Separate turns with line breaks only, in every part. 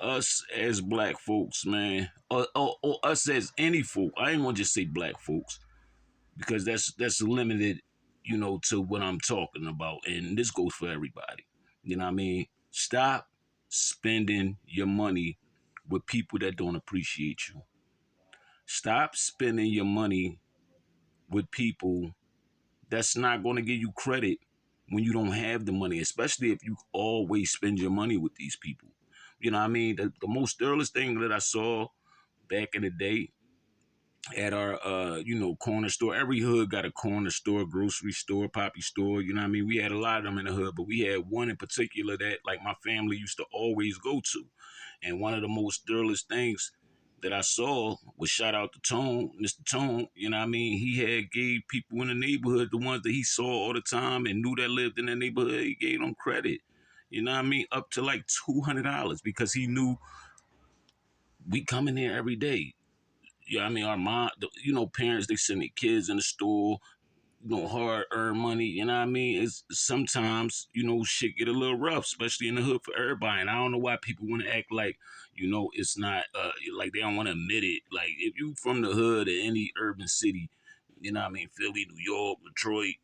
us as black folks, man, or us as any folk. I ain't gonna just say black folks because that's limited, to what I'm talking about, and this goes for everybody. You know what I mean? Stop spending your money with people that don't appreciate you. Stop spending your money with people that's not going to give you credit when you don't have the money, especially if you always spend your money with these people. You know what I mean? The most earliest thing that I saw back in the day at our corner store. Every hood got a corner store, grocery store, poppy store. You know what I mean? We had a lot of them in the hood, but we had one in particular that like my family used to always go to. And one of the most earliest things that I saw was shout out to Tone, Mr. Tone. You know what I mean? He had gave people in the neighborhood, the ones that he saw all the time and knew that lived in the neighborhood, he gave them credit. You know what I mean? Up to like $200 because he knew we come in there every day. Yeah, I mean, our mom, parents, they send their kids in the store, hard earned money. You know what I mean? It's sometimes, shit get a little rough, especially in the hood for everybody. And I don't know why people want to act like, it's not, like they don't want to admit it. Like, if you from the hood or any urban city, you know what I mean? Philly, New York, Detroit,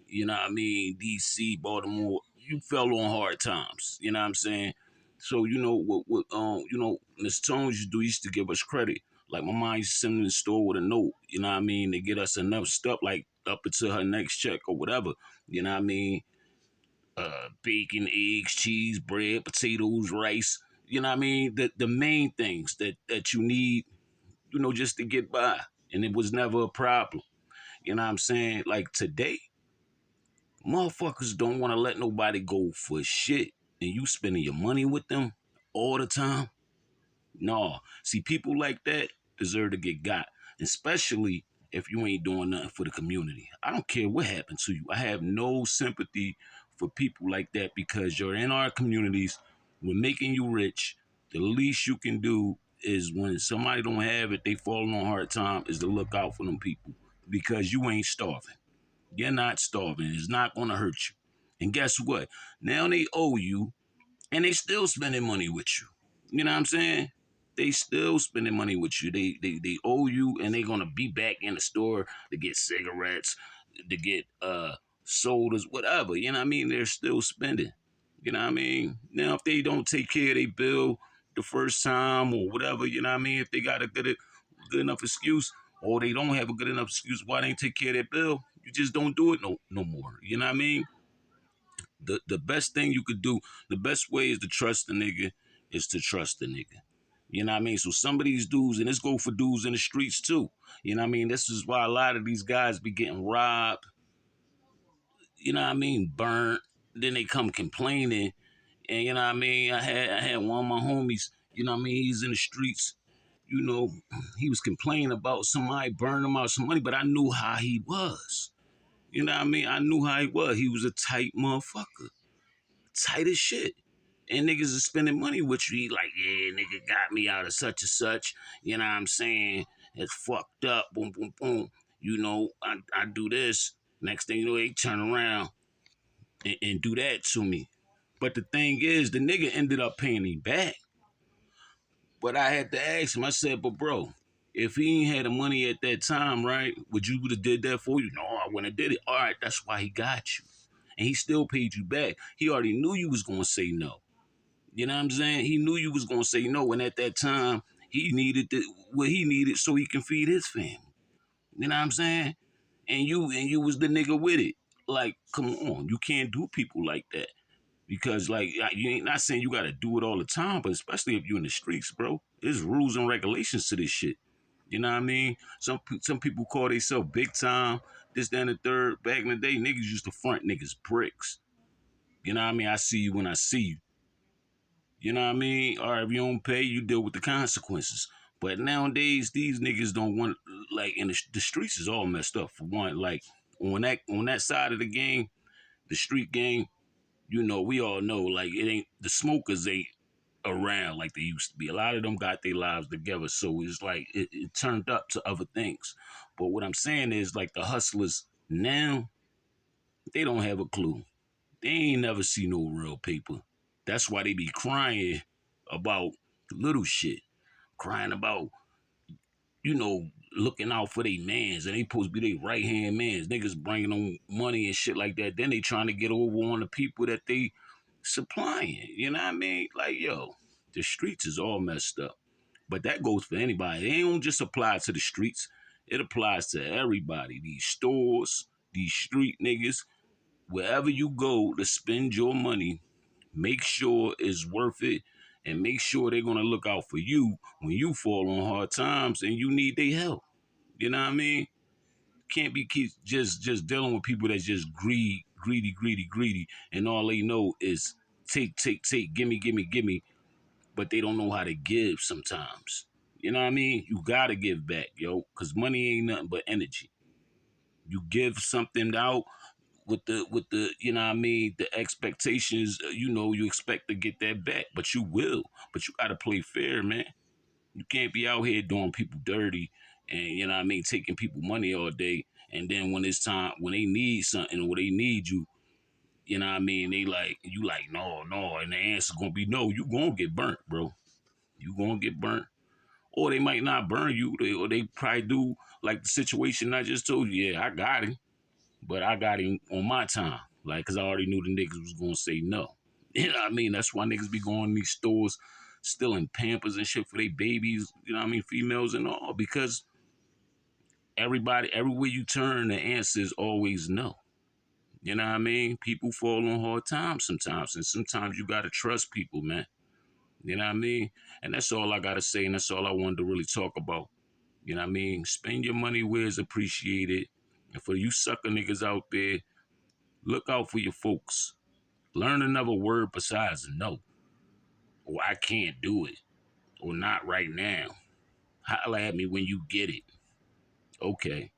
you know what I mean? DC, Baltimore, you fell on hard times. You know what I'm saying? So, Miss Tones used to give us credit. Like my mom used to send me to the store with a note, you know what I mean, to get us enough stuff like up until her next check or whatever. You know what I mean? Bacon, eggs, cheese, bread, potatoes, rice. You know what I mean? The main things that you need, just to get by. And it was never a problem. You know what I'm saying? Like today, motherfuckers don't want to let nobody go for shit. And you spending your money with them all the time. No. See, people like that deserve to get got, especially if you ain't doing nothing for the community. I don't care what happened to you. I have no sympathy for people like that because you're in our communities. We're making you rich. The least you can do is when somebody don't have it, they falling on hard time, is to look out for them people because you ain't starving. You're not starving. It's not going to hurt you. And guess what? Now they owe you and they still spending money with you. You know what I'm saying? They still spending money with you. They owe you, and they're gonna be back in the store to get cigarettes, to get sodas, whatever. You know what I mean? They're still spending. You know what I mean? Now, if they don't take care of their bill the first time or whatever, you know what I mean? If they got a good enough excuse, or they don't have a good enough excuse why they ain't take care of their bill, you just don't do it no more. You know what I mean? The best thing you could do, the best way is to trust the nigga, is to trust the nigga. You know what I mean? So some of these dudes, and this go for dudes in the streets too. You know what I mean? This is why a lot of these guys be getting robbed. You know what I mean? Burnt. Then they come complaining, and you know what I mean? I had one of my homies. You know what I mean? He's in the streets. You know, he was complaining about somebody burning him out some money, but I knew how he was. You know what I mean? I knew how he was. He was a tight motherfucker, tight as shit. And niggas is spending money with you. He like, yeah, nigga got me out of such and such. You know what I'm saying? It's fucked up. Boom, boom, boom. I do this. Next thing you know, they turn around and do that to me. But the thing is, the nigga ended up paying me back. But I had to ask him. I said, but bro, if he ain't had the money at that time, right, would you would have did that for you? No, I wouldn't have did it. All right, that's why he got you. And he still paid you back. He already knew you was gonna say no. You know what I'm saying? He knew you was gonna say no, and at that time, he needed what he needed so he can feed his family. You know what I'm saying? And you was the nigga with it. Like, come on, you can't do people like that because, like, you ain't not saying you gotta do it all the time, but especially if you in the streets, bro, there's rules and regulations to this shit. You know what I mean? Some people call themselves big time. This, that, and the third. Back in the day, niggas used to front niggas bricks. You know what I mean? I see you when I see you. You know what I mean? Or if you don't pay, you deal with the consequences. But nowadays, these niggas don't want, like, and the streets is all messed up for one. Like on that side of the game, the street game, we all know, like, it ain't, the smokers ain't around like they used to be. A lot of them got their lives together, so it's like it turned up to other things. But what I'm saying is, like, the hustlers now, they don't have a clue. They ain't never see no real paper. That's why they be crying about Little shit. Crying about, you know, looking out for they mans and they supposed to be their right hand mans. Niggas bringing them money and shit like that. Then they trying to get over on the people that they supplying. You know what I mean? Like, yo, the streets is all messed up. But that goes for anybody. It don't just apply to the streets. It applies to everybody. These stores, these street niggas, wherever you go to spend your money, make sure it's worth it and make sure they're gonna look out for you when you fall on hard times and you need their help. You know what I mean? Can't be keep just dealing with people that's just greedy, and all they know is take, gimme, but they don't know how to give sometimes. You know what I mean? You gotta give back, yo, cause money ain't nothing but energy. You give something out with the you know what I mean, the expectations, you know, you expect to get that back, but you will. But you gotta play fair, man. You can't be out here doing people dirty and you know what I mean, taking people money all day, and then when it's time when they need something or they need you, you know what I mean, they like you like no, and the answer's gonna be no. You gonna get burnt, bro. You gonna get burnt. Or they might not burn you, or they probably do like the situation I just told you. Yeah, I got him, but I got him on my time. Like, cause I already knew the niggas was gonna say no. You know what I mean? That's why niggas be going in these stores stealing Pampers and shit for their babies, you know what I mean, females and all, because everybody, everywhere you turn, the answer is always no. You know what I mean? People fall on hard times sometimes, and sometimes you gotta trust people, man. You know what I mean? And that's all I gotta say, and that's all I wanted to really talk about. You know what I mean? Spend your money where it's appreciated. And for you sucker niggas out there, look out for your folks. Learn another word besides no, or I can't do it, or not right now. Holla at me when you get it. Okay.